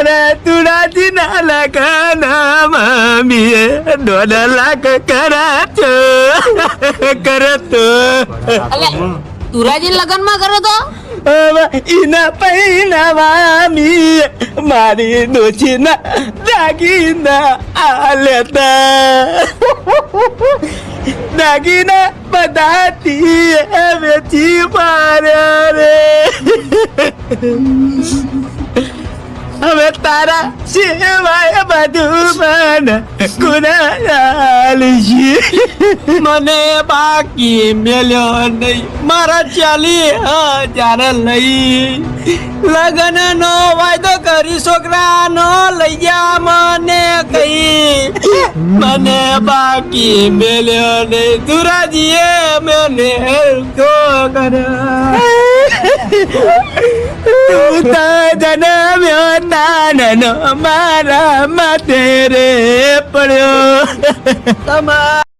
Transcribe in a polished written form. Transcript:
મારા તુળાજીના લગના મમ્મીએ 1.5 લાખ કરાતો કરતો તુરાજી લગન માં કરો તો એના પૈણાવામી મારી ડોશીના દાગીના આલેતા દાગીના બધાથી વેચી માર્યા રે હવે તારા સિવાય બધું મને ગુનાલ છે મને બાકી મેલ્યો નહીં મારા 40,000 લઈ લગન નો વાયદો કરી છોકરાનો લઈ જા મને કઈ મને બાકી મેલ્યો નહીં તુરાજીએ મને હેલકો કર્યો તું તો જન્મ્યો નાનનો મારા માથે રે પડ્યો તમારા